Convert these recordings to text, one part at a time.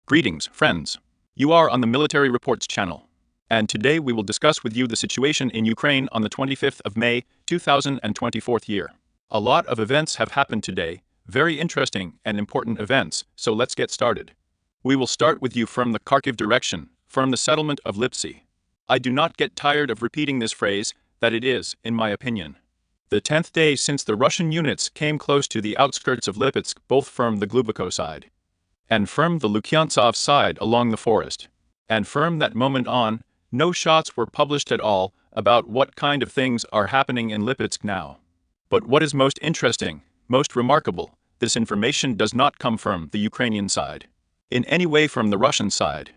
Greetings, friends. You are on the Military Reports channel. And today we will discuss with you the situation in Ukraine on the 25th of May, 2024 year. A lot of events have happened today, very interesting and important events, so let's get started. We will start with you from the Kharkiv direction, from the settlement of Lipsy. I do not get tired of repeating this phrase, that it is, in my opinion, the 10th day since the Russian units came close to the outskirts of Lipetsk, both from the Gluboko side and from the Lukyantsov side along the forest. And from that moment on, no shots were published at all about what kind of things are happening in Lipetsk now. But what is most interesting, most remarkable, this information does not come from the Ukrainian side. In any way from the Russian side.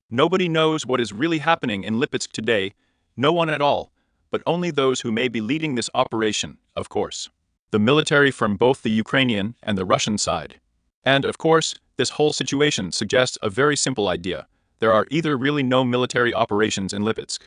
Nobody knows what is really happening in Lipetsk today, no one at all, but only those who may be leading this operation, of course. The military from both the Ukrainian and the Russian side. And, of course, this whole situation suggests a very simple idea. There are either really no military operations in Lipetsk.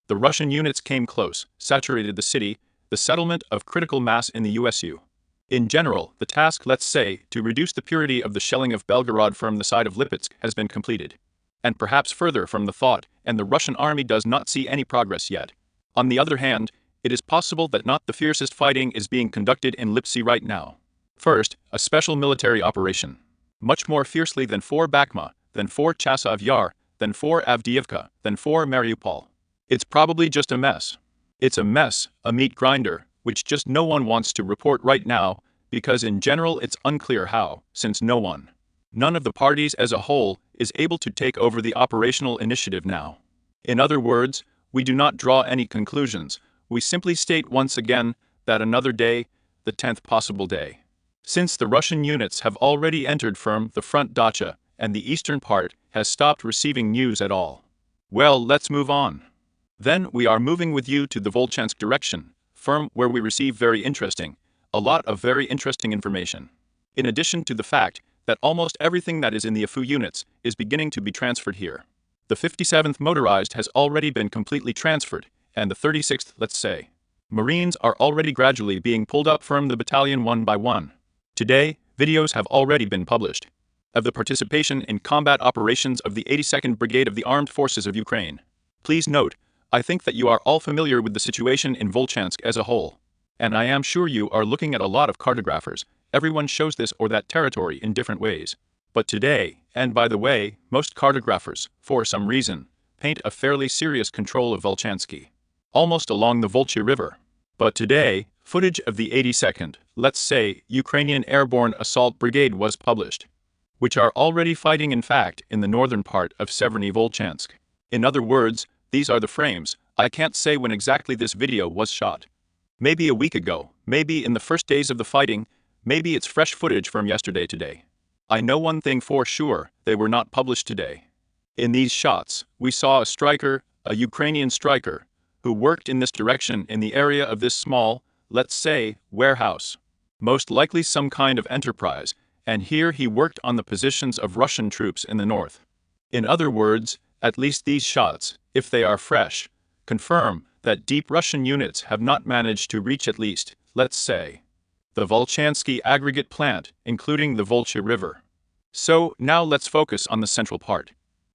The Russian units came close, saturated the city, the settlement of critical mass in the USU. In general, the task, let's say, to reduce the purity of the shelling of Belgorod from the side of Lipetsk has been completed. And perhaps further from the thought, and the Russian army does not see any progress yet. On the other hand, it is possible that not the fiercest fighting is being conducted in Lipsy right now. First, a special military operation. Much more fiercely than for Bakhmut, than for Chasiv Yar, than for Avdiivka, than for Mariupol. It's probably just a mess. It's a mess, a meat grinder, which just no one wants to report right now, because in general it's unclear how, since none of the parties as a whole, is able to take over the operational initiative now. In other words, we do not draw any conclusions, we simply state once again that another day, the 10th possible day. Since the Russian units have already entered from the front dacha, and the eastern part has stopped receiving news at all. Well, let's move on. Then we are moving with you to the Volchansk direction, from where we receive a lot of very interesting information. In addition to the fact that almost everything that is in the AFU units is beginning to be transferred here. The 57th Motorized has already been completely transferred, and the 36th, let's say, Marines are already gradually being pulled up from the battalion one by one. Today, videos have already been published of the participation in combat operations of the 82nd Brigade of the Armed Forces of Ukraine. Please note, I think that you are all familiar with the situation in Volchansk as a whole. And I am sure you are looking at a lot of cartographers, everyone shows this or that territory in different ways. But today, and by the way, most cartographers, for some reason, paint a fairly serious control of Volchansky, almost along the Volcha River. But today, footage of the 82nd, let's say, Ukrainian Airborne Assault Brigade was published, which are already fighting in fact in the northern part of Severny Volchansk. In other words, these are the frames. I can't say when exactly this video was shot. Maybe a week ago, maybe in the first days of the fighting, maybe it's fresh footage from yesterday today. I know one thing for sure, they were not published today. In these shots, we saw a striker, a Ukrainian striker, who worked in this direction in the area of this small, let's say, warehouse. Most likely some kind of enterprise, and here he worked on the positions of Russian troops in the north. In other words, at least these shots, if they are fresh, confirm that deep Russian units have not managed to reach at least, let's say, the Volchansky aggregate plant, including the Volcha River. So, now let's focus on the central part.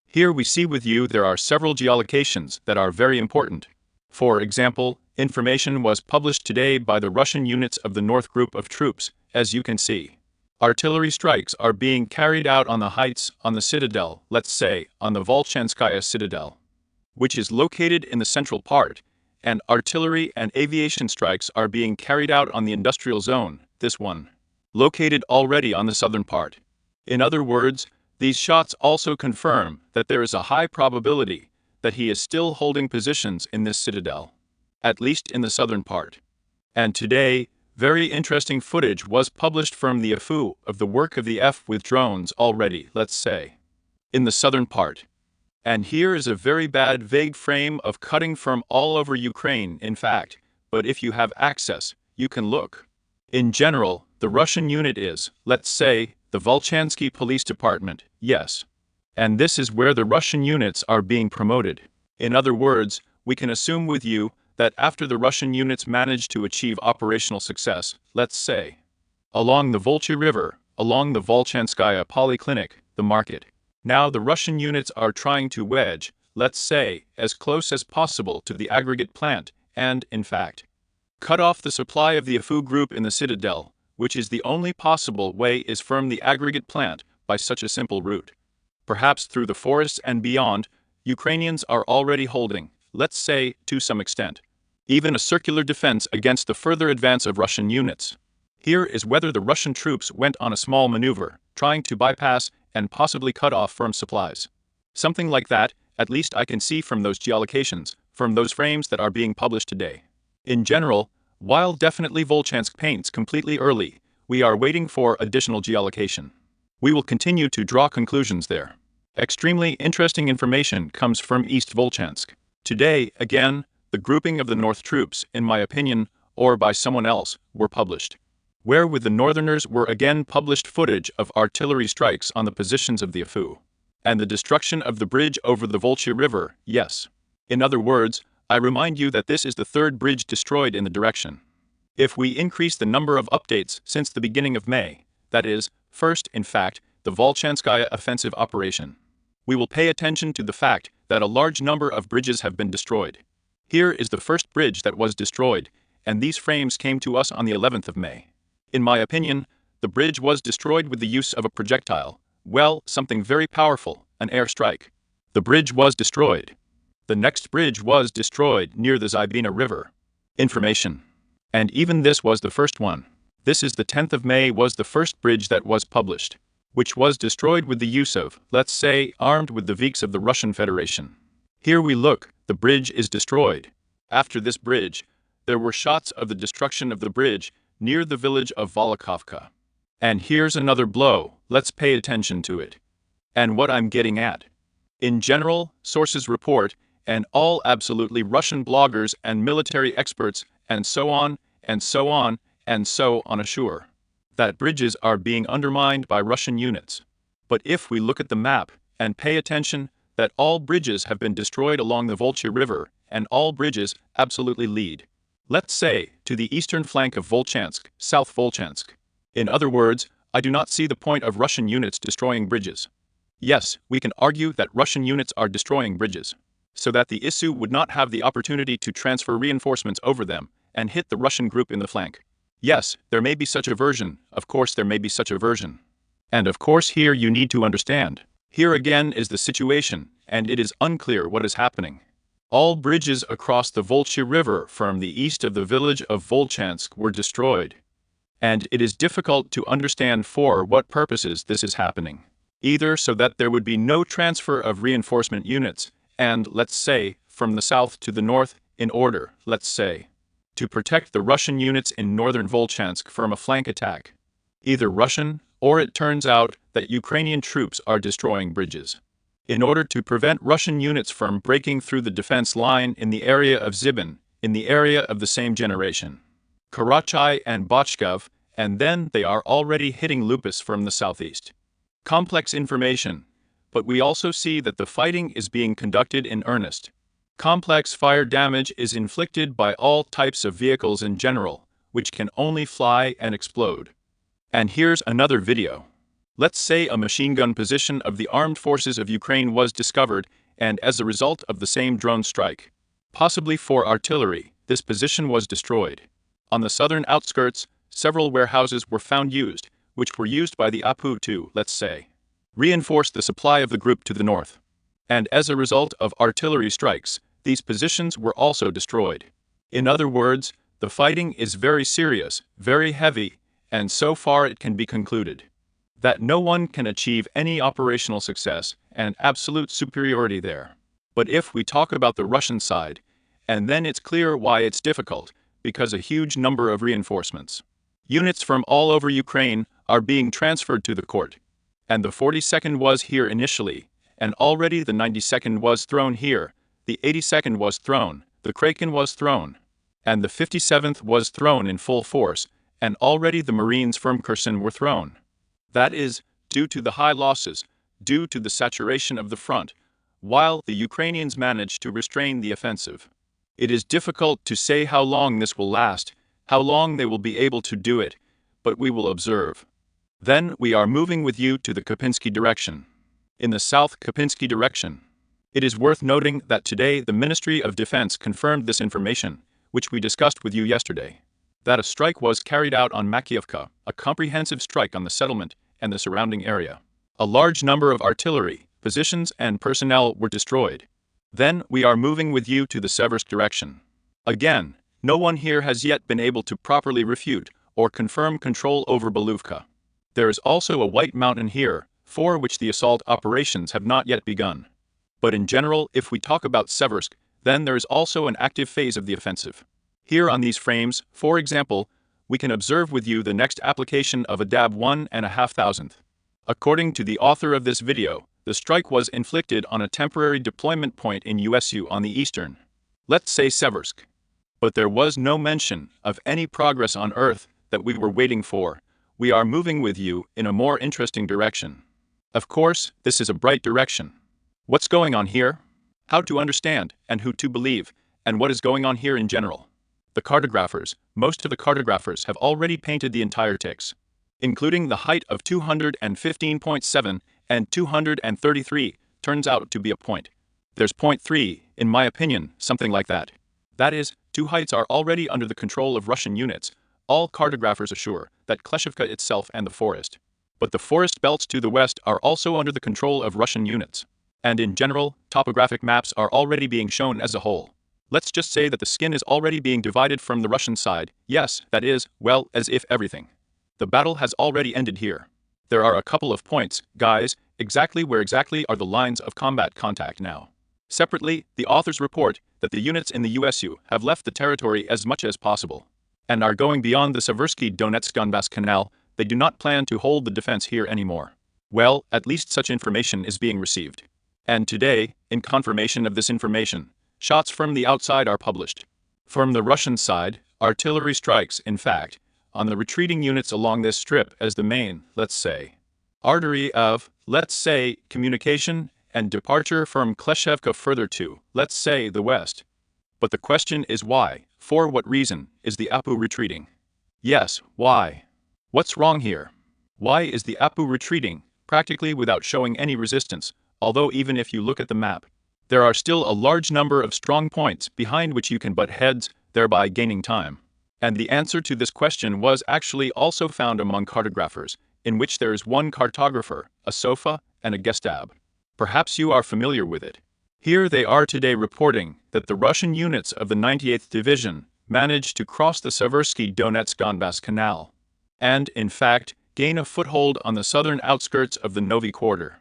Here we see with you there are several geolocations that are very important. For example, information was published today by the Russian units of the North Group of troops, as you can see. Artillery strikes are being carried out on the heights, on the citadel, let's say, on the Volchanskaya citadel, which is located in the central part, and artillery and aviation strikes are being carried out on the industrial zone, this one, located already on the southern part. In other words, these shots also confirm that there is a high probability that he is still holding positions in this citadel, at least in the southern part. And today, very interesting footage was published from the AFU of the work of the F with drones already, let's say, in the southern part. And here is a very bad vague frame of cutting from all over Ukraine, in fact, but if you have access, you can look. In general, the Russian unit is, let's say, the Volchansky Police Department, yes. And this is where the Russian units are being promoted. In other words, we can assume with you that after the Russian units manage to achieve operational success, let's say, along the Volcha River, along the Volchanskaya Polyclinic, the market, Now the Russian units are trying to wedge, let's say, as close as possible to the aggregate plant and, in fact, cut off the supply of the AFU group in the citadel, which is the only possible way is from the aggregate plant by such a simple route. Perhaps through the forests and beyond, Ukrainians are already holding, let's say, to some extent, even a circular defense against the further advance of Russian units. Here is whether the Russian troops went on a small maneuver, trying to bypass and possibly cut off from supplies. Something like that, at least I can see from those geolocations, from those frames that are being published today. In general, while definitely Volchansk paints completely early, we are waiting for additional geolocation. We will continue to draw conclusions there. Extremely interesting information comes from East Volchansk. Today, again, the grouping of the North troops, in my opinion, or by someone else, were published. Where with the Northerners were again published footage of artillery strikes on the positions of the AFU. And the destruction of the bridge over the Volcha River, yes. In other words, I remind you that this is the third bridge destroyed in the direction. If we increase the number of updates since the beginning of May, that is, first, in fact, the Volchanskaya offensive operation, we will pay attention to the fact that a large number of bridges have been destroyed. Here is the first bridge that was destroyed, and these frames came to us on the 11th of May. In my opinion, the bridge was destroyed with the use of a projectile, well, something very powerful, an airstrike. The bridge was destroyed. The next bridge was destroyed near the Zybina River. Information. And even this was the first one. This is the 10th of May was the first bridge that was published, which was destroyed with the use of, let's say, armed with the Viks of the Russian Federation. Here we look, the bridge is destroyed. After this bridge, there were shots of the destruction of the bridge near the village of Volokovka. And here's another blow, let's pay attention to it. And what I'm getting at. In general, sources report, and all absolutely Russian bloggers and military experts, and so on, and so on, and so on assure that bridges are being undermined by Russian units. But if we look at the map and pay attention that all bridges have been destroyed along the Volcha River, and all bridges absolutely lead, let's say, to the eastern flank of Volchansk, South Volchansk. In other words, I do not see the point of Russian units destroying bridges. Yes, we can argue that Russian units are destroying bridges, so that the ISU would not have the opportunity to transfer reinforcements over them and hit the Russian group in the flank. Yes, there may be such a version, of course there may be such a version. And of course here you need to understand. Here again is the situation, and it is unclear what is happening. All bridges across the Volcha River from the east of the village of Volchansk were destroyed. And it is difficult to understand for what purposes this is happening. Either so that there would be no transfer of reinforcement units, and, let's say, from the south to the north, in order, let's say, to protect the Russian units in northern Volchansk from a flank attack. Either Russian, or it turns out that Ukrainian troops are destroying bridges. In order to prevent Russian units from breaking through the defense line in the area of Zibin, in the area of the same generation, Karachay and Bachkov, and then they are already hitting Lupus from the southeast. Complex information, but we also see that the fighting is being conducted in earnest. Complex fire damage is inflicted by all types of vehicles in general, which can only fly and explode. And here's another video. Let's say a machine gun position of the armed forces of Ukraine was discovered, and as a result of the same drone strike, possibly for artillery, this position was destroyed. On the southern outskirts, several warehouses were found used, which were used by the APU to, let's say, reinforce the supply of the group to the north. And as a result of artillery strikes, these positions were also destroyed. In other words, the fighting is very serious, very heavy, and so far it can be concluded that no one can achieve any operational success and absolute superiority there. But if we talk about the Russian side, and then it's clear why it's difficult, because a huge number of reinforcements, units from all over Ukraine, are being transferred to the court. And the 42nd was here initially, and already the 92nd was thrown here, the 82nd was thrown, the Kraken was thrown, and the 57th was thrown in full force, and already the Marines from Kherson were thrown. That is, due to the high losses, due to the saturation of the front, while the Ukrainians managed to restrain the offensive. It is difficult to say how long this will last, how long they will be able to do it, but we will observe. Then we are moving with you to the Kopensky direction. in the South Kapinski direction. It is worth noting that today the Ministry of Defense confirmed this information, which we discussed with you yesterday, that a strike was carried out on Makiivka, a comprehensive strike on the settlement and the surrounding area. A large number of artillery, positions and personnel were destroyed. Then we are moving with you to the Seversk direction. Again, no one here has yet been able to properly refute or confirm control over Beluvka. There is also a White Mountain here, for which the assault operations have not yet begun. But in general, if we talk about Seversk, then there is also an active phase of the offensive. Here on these frames, for example, we can observe with you the next application of a DAB 1,500. According to the author of this video, the strike was inflicted on a temporary deployment point in USU on the eastern, let's say Seversk. But there was no mention of any progress on Earth that we were waiting for. We are moving with you in a more interesting direction. Of course, this is a bright direction. What's going on here? How to understand, and who to believe, and what is going on here in general. The cartographers, most of the cartographers have already painted the entire ticks, including the height of 215.7 and 233, turns out to be a point. There's 0.3, in my opinion, something like that. That is, two heights are already under the control of Russian units. All cartographers assure that Kleshivka itself and the forest, but the forest belts to the west are also under the control of Russian units. And in general, topographic maps are already being shown as a whole. Let's just say that the skin is already being divided from the Russian side. Yes, that is, well, as if everything. The battle has already ended here. There are a couple of points, guys, where exactly are the lines of combat contact now. Separately, the authors report that the units in the USU have left the territory as much as possible and are going beyond the Seversky Donetsk-Donbass Canal. They do not plan to hold the defense here anymore. Well, at least such information is being received. And today, in confirmation of this information, shots from the outside are published. From the Russian side, artillery strikes, in fact, on the retreating units along this strip as the main, let's say, artery of, let's say, communication and departure from Kleshevka further to, let's say, the west. But the question is why, for what reason, is the APU retreating? Yes, why? What's wrong here? Why is the APU retreating, practically without showing any resistance, although even if you look at the map, there are still a large number of strong points behind which you can butt heads, thereby gaining time. And the answer to this question was actually also found among cartographers, in which there is one cartographer, a SOFA, and a Gestab. Perhaps you are familiar with it. Here they are today reporting that the Russian units of the 98th Division managed to cross the Seversky Donetsk-Donbass Canal, and, in fact, gain a foothold on the southern outskirts of the Novi Quarter.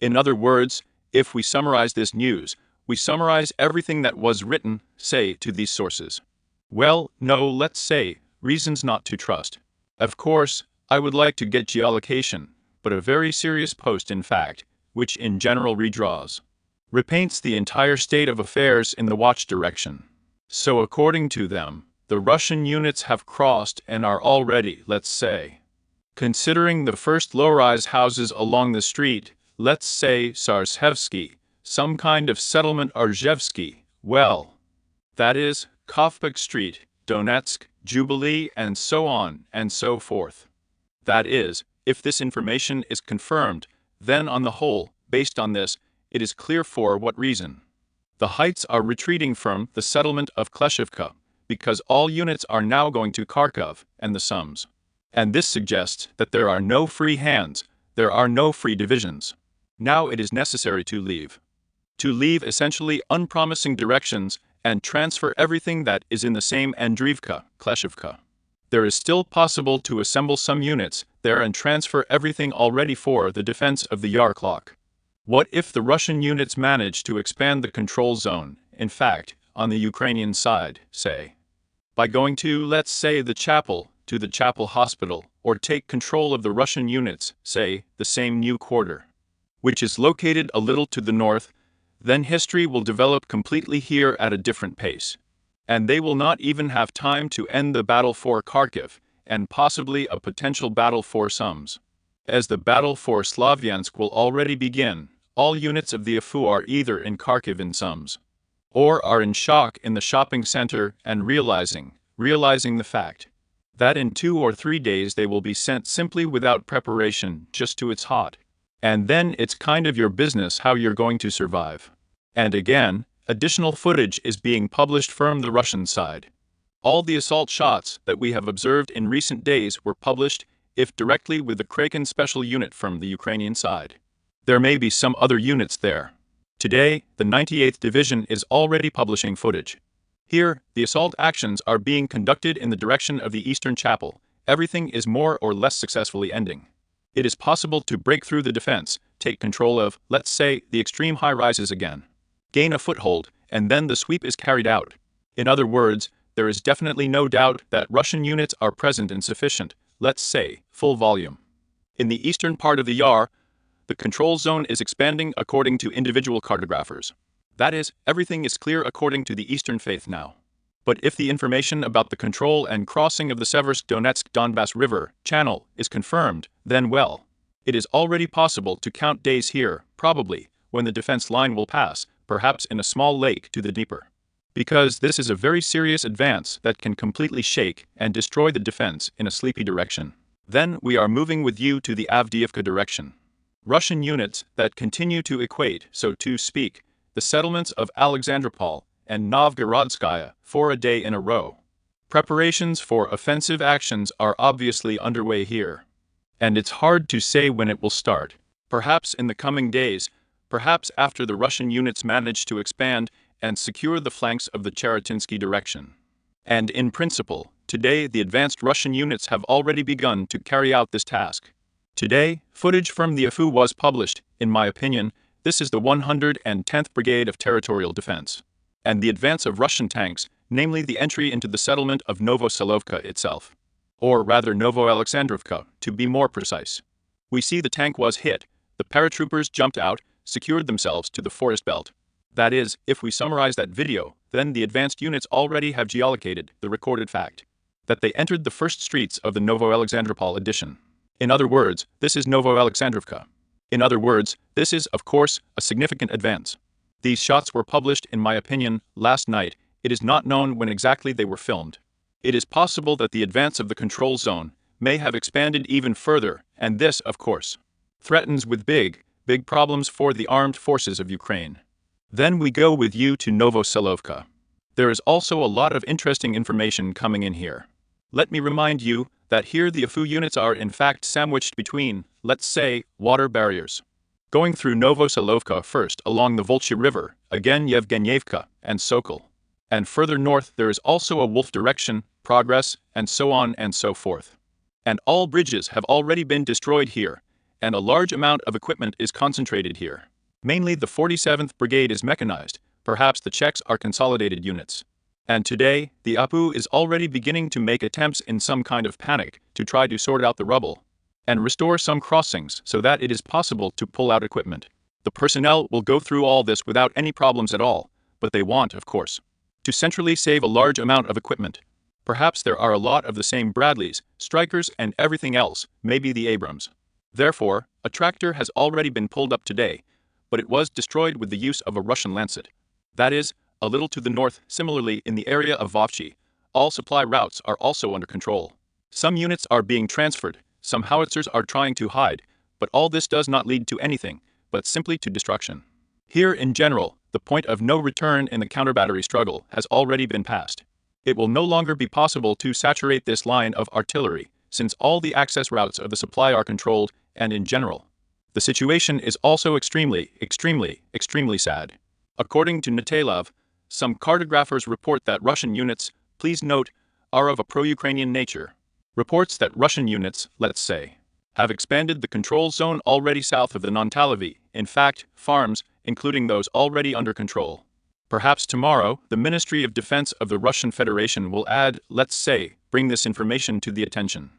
In other words, if we summarize this news, we summarize everything that was written, say, to these sources. Well, no, let's say, reasons not to trust. Of course, I would like to get geolocation, but a very serious post in fact, which in general repaints the entire state of affairs in the watch direction. So according to them, the Russian units have crossed and are already, let's say, considering the first low-rise houses along the street, let's say Sarshevsky, some kind of settlement Arzhevsky, well, that is, Kovpik Street, Donetsk, Jubilee, and so on and so forth. That is, if this information is confirmed, then on the whole, based on this, it is clear for what reason. The heights are retreating from the settlement of Kleshivka, because all units are now going to Kharkiv and the Sums. And this suggests that there are no free hands, there are no free divisions. Now it is necessary to leave. To leave essentially unpromising directions and transfer everything that is in the same Andriivka, Kleshivka. There is still possible to assemble some units there and transfer everything already for the defense of the Yarklok. What if the Russian units manage to expand the control zone, in fact, on the Ukrainian side, say, by going to, let's say, the chapel hospital, or take control of the Russian units, say, the same new quarter, which is located a little to the north, then history will develop completely here at a different pace. And they will not even have time to end the battle for Kharkiv, and possibly a potential battle for Sums. As the battle for Slavyansk will already begin, all units of the AFU are either in Kharkiv in Sums, or are in shock in the shopping center and realizing the fact that in 2 or 3 days they will be sent simply without preparation just to its hot. And then it's kind of your business how you're going to survive. And again, additional footage is being published from the Russian side. All the assault shots that we have observed in recent days were published, if directly with the Kraken special unit from the Ukrainian side. There may be some other units there. Today, the 98th Division is already publishing footage. Here, the assault actions are being conducted in the direction of the Eastern Chapel. Everything is more or less successfully ending. It is possible to break through the defense, take control of, let's say, the extreme high-rises again, gain a foothold, and then the sweep is carried out. In other words, there is definitely no doubt that Russian units are present in sufficient, let's say, full volume. In the eastern part of the Yar, the control zone is expanding according to individual cartographers. That is, everything is clear according to the Eastern faith now. But if the information about the control and crossing of the Seversk-Donetsk-Donbass River channel is confirmed, then well, it is already possible to count days here, probably, when the defense line will pass, perhaps in a small lake to the Dnieper. Because this is a very serious advance that can completely shake and destroy the defense in a sleepy direction. Then we are moving with you to the Avdiivka direction. Russian units that continue to equate, so to speak, the settlements of Alexandropol and Novgorodskaya for a day in a row. Preparations for offensive actions are obviously underway here. And it's hard to say when it will start. Perhaps in the coming days, perhaps after the Russian units manage to expand and secure the flanks of the Cheretinsky direction. And in principle, today the advanced Russian units have already begun to carry out this task. Today, footage from the AFU was published. In my opinion, this is the 110th Brigade of Territorial Defense. And the advance of Russian tanks, namely the entry into the settlement of Novoselovka itself. Or rather Novoalexandrovka, to be more precise. We see the tank was hit, the paratroopers jumped out, secured themselves to the forest belt. That is, if we summarize that video, then the advanced units already have geolocated the recorded fact that they entered the first streets of the Novoalexandropol addition. In other words, this is Novoalexandrovka. In other words, this is, of course, a significant advance. These shots were published, in my opinion, last night. It is not known when exactly they were filmed. It is possible that the advance of the control zone may have expanded even further, and this, of course, threatens with big problems for the armed forces of Ukraine. Then we go with you to Novoselovka. There is also a lot of interesting information coming in here. Let me remind you that here the AFU units are in fact sandwiched between, let's say, water barriers. Going through Novoselovka first along the Volchya River, again Yevgenyevka and Sokol. And further north there is also a Wolf direction, Progress, and so on and so forth. And all bridges have already been destroyed here, and a large amount of equipment is concentrated here. Mainly the 47th Brigade is mechanized, perhaps the Czechs are consolidated units. And today, the APU is already beginning to make attempts in some kind of panic to try to sort out the rubble and restore some crossings so that it is possible to pull out equipment. The personnel will go through all this without any problems at all, but they want, of course, to centrally save a large amount of equipment. Perhaps there are a lot of the same Bradleys, Strykers, and everything else, maybe the Abrams. Therefore, a tractor has already been pulled up today, but it was destroyed with the use of a Russian Lancet. That is, a little to the north. Similarly, in the area of Vovchi, all supply routes are also under control. Some units are being transferred, some howitzers are trying to hide, but all this does not lead to anything, but simply to destruction. Here in general, the point of no return in the counter-battery struggle has already been passed. It will no longer be possible to saturate this line of artillery, since all the access routes of the supply are controlled, and in general, the situation is also extremely sad. According to Netelov, some cartographers report that Russian units, please note, are of a pro-Ukrainian nature. Reports that Russian units, let's say, have expanded the control zone already south of the Nontalavi, in fact, farms, including those already under control. Perhaps tomorrow, the Ministry of Defense of the Russian Federation will add, let's say, bring this information to the attention.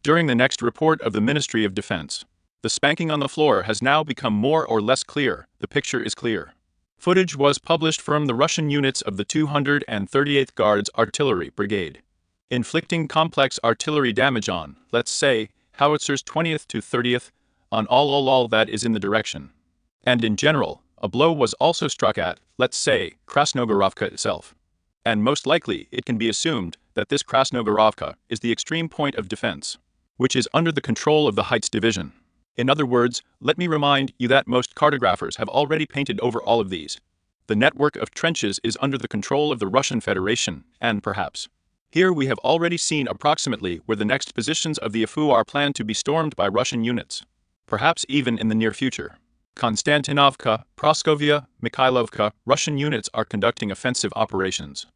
During the next report of the Ministry of Defense, the spanking on the floor has now become more or less clear. The picture is clear. Footage was published from the Russian units of the 238th Guards Artillery Brigade, inflicting complex artillery damage on, let's say, howitzers 20th to 30th, on all that is in the direction. And in general, a blow was also struck at, let's say, Krasnogorovka itself. And most likely it can be assumed that this Krasnogorovka is the extreme point of defense, which is under the control of the Heights Division. In other words, let me remind you that most cartographers have already painted over all of these. The network of trenches is under the control of the Russian Federation, and perhaps here we have already seen approximately where the next positions of the AFU are planned to be stormed by Russian units. Perhaps even in the near future. Konstantinovka, Praskovia, Mikhailovka, Russian units are conducting offensive operations.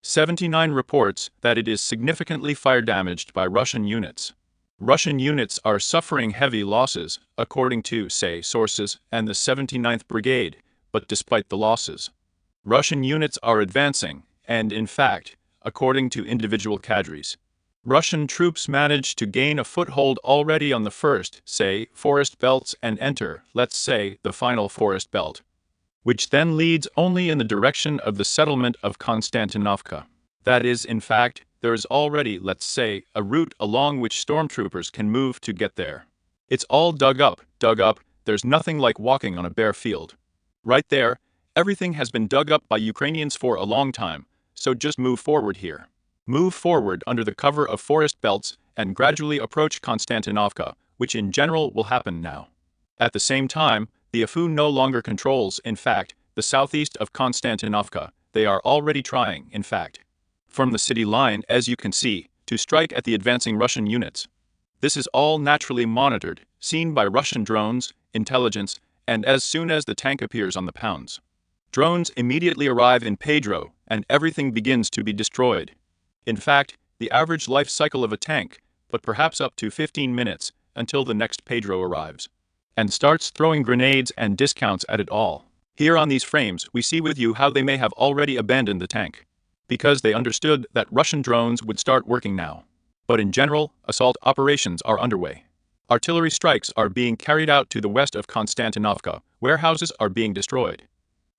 79 reports that it is significantly fire damaged by Russian units. Russian units are suffering heavy losses, according to, say, sources, and the 79th Brigade, but despite the losses, Russian units are advancing, and in fact, according to individual cadres, Russian troops managed to gain a foothold already on the first, say, forest belts and enter, let's say, the final forest belt, which then leads only in the direction of the settlement of Konstantinovka. That is, in fact, there is already, let's say, a route along which stormtroopers can move to get there. It's all dug up, there's nothing like walking on a bare field. Right there, everything has been dug up by Ukrainians for a long time, so just move forward here. Move forward under the cover of forest belts and gradually approach Konstantinovka, which in general will happen now. At the same time, the AFU no longer controls, in fact, the southeast of Konstantinovka. They are already trying, in fact, from the city line, as you can see, to strike at the advancing Russian units. This is all naturally monitored, seen by Russian drones, intelligence, and as soon as the tank appears on the pounds, drones immediately arrive in Pedro, and everything begins to be destroyed. In fact, the average life cycle of a tank, but perhaps up to 15 minutes, until the next Pedro arrives, and starts throwing grenades and discounts at it all. Here on these frames we see with you how they may have already abandoned the tank, because they understood that Russian drones would start working now. But in general, assault operations are underway. Artillery strikes are being carried out to the west of Konstantinovka, warehouses are being destroyed.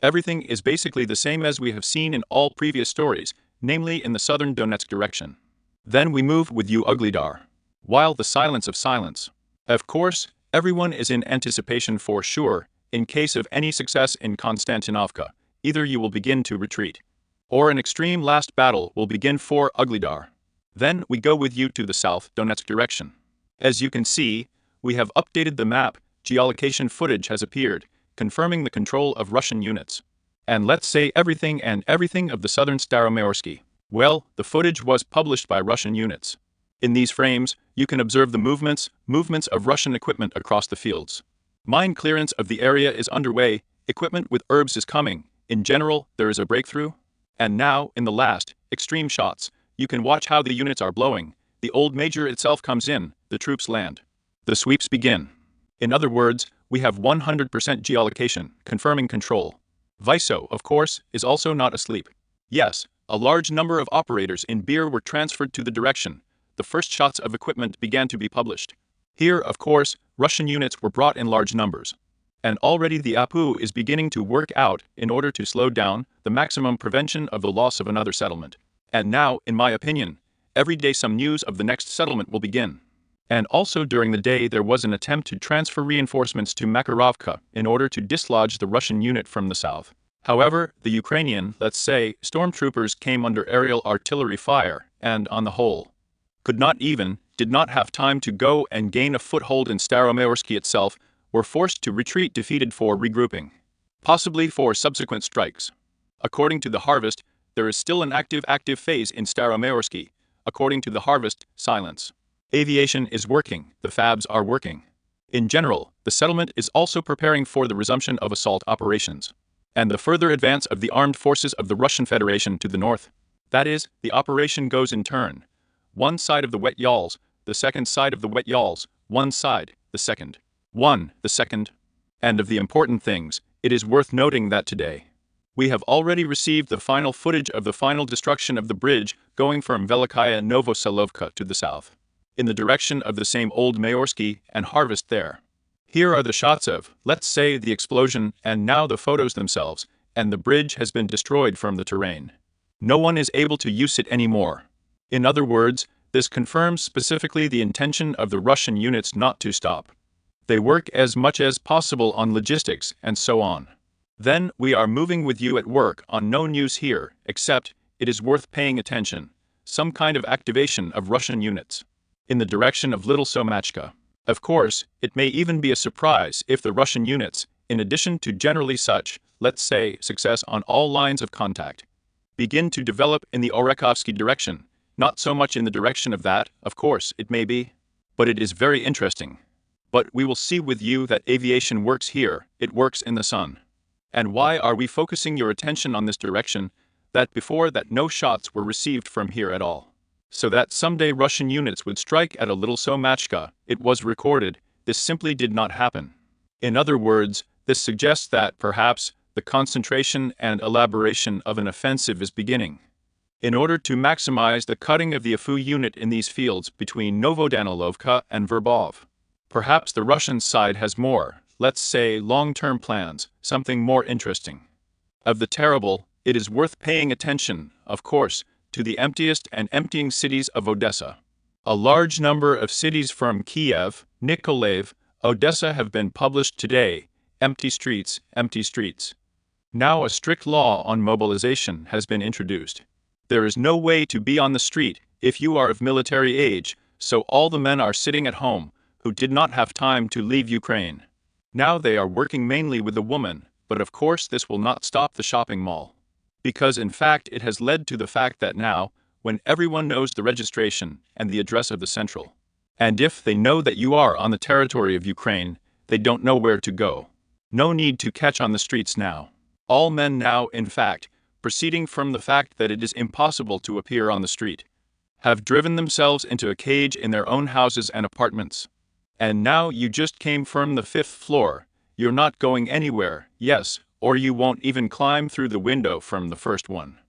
Everything is basically the same as we have seen in all previous stories, namely in the southern Donetsk direction. Then we move with you Ugledar. While the silence of silence. Of course, everyone is in anticipation for sure, in case of any success in Konstantinovka, either you will begin to retreat, or an extreme last battle will begin for Ugledar. Then we go with you to the south Donetsk direction. As you can see, we have updated the map, geolocation footage has appeared, confirming the control of Russian units. And let's say everything of the southern Staromayorsky. Well, the footage was published by Russian units. In these frames, you can observe the movements of Russian equipment across the fields. Mine clearance of the area is underway, equipment with herbs is coming, in general, there is a breakthrough. And now, in the last, extreme shots, you can watch how the units are blowing, the old major itself comes in, the troops land. The sweeps begin. In other words, we have 100% geolocation, confirming control. Viso, of course, is also not asleep. Yes, a large number of operators in Beer were transferred to the direction. The first shots of equipment began to be published. Here, of course, Russian units were brought in large numbers. And already the APU is beginning to work out in order to slow down the maximum prevention of the loss of another settlement. And now, in my opinion, every day some news of the next settlement will begin. And also during the day there was an attempt to transfer reinforcements to Makarovka in order to dislodge the Russian unit from the south. However, the Ukrainian, let's say, stormtroopers came under aerial artillery fire and, on the whole, did not have time to go and gain a foothold in Staromayorsky itself, were forced to retreat defeated for regrouping, possibly for subsequent strikes. According to the harvest, there is still an active phase in Staromayorsky. According to the harvest, silence. Aviation is working, the fabs are working. In general, the settlement is also preparing for the resumption of assault operations, and the further advance of the armed forces of the Russian Federation to the north. That is, the operation goes in turn. One side of the wet yawls, the second side of the wet yawls, one side, the second. The second. And of the important things, it is worth noting that today, we have already received the final footage of the final destruction of the bridge going from Velikaya Novoselovka to the south, in the direction of the same old Mayorsky and harvest there. Here are the shots of, let's say, the explosion and now the photos themselves, and the bridge has been destroyed from the terrain. No one is able to use it anymore. In other words, this confirms specifically the intention of the Russian units not to stop. They work as much as possible on logistics and so on. Then we are moving with you at work on no news here, except, it is worth paying attention, some kind of activation of Russian units in the direction of Little Somachka. Of course, it may even be a surprise if the Russian units, in addition to generally such, let's say, success on all lines of contact, begin to develop in the Orekhovsky direction, not so much in the direction of that, of course, it may be. But it is very interesting. But we will see with you that aviation works here, it works in the sun. And why are we focusing your attention on this direction, that before that no shots were received from here at all? So that someday Russian units would strike at a little Somachka, it was recorded, this simply did not happen. In other words, this suggests that, perhaps, the concentration and elaboration of an offensive is beginning. In order to maximize the cutting of the AFU unit in these fields between Novodanilovka and Verbov. Perhaps the Russian side has more, let's say, long-term plans, something more interesting. Of the terrible, it is worth paying attention, of course, to the emptiest and emptying cities of Odessa. A large number of cities from Kiev, Nikolaev, Odessa have been published today, empty streets, empty streets. Now a strict law on mobilization has been introduced. There is no way to be on the street if you are of military age, so all the men are sitting at home, who did not have time to leave Ukraine. Now they are working mainly with the woman, but of course this will not stop the shopping mall. Because in fact it has led to the fact that now, when everyone knows the registration and the address of the central, and if they know that you are on the territory of Ukraine, they don't know where to go. No need to catch on the streets now. All men now, in fact, proceeding from the fact that it is impossible to appear on the street, have driven themselves into a cage in their own houses and apartments. And now you just came from the 5th floor, you're not going anywhere, yes, or you won't even climb through the window from the first one.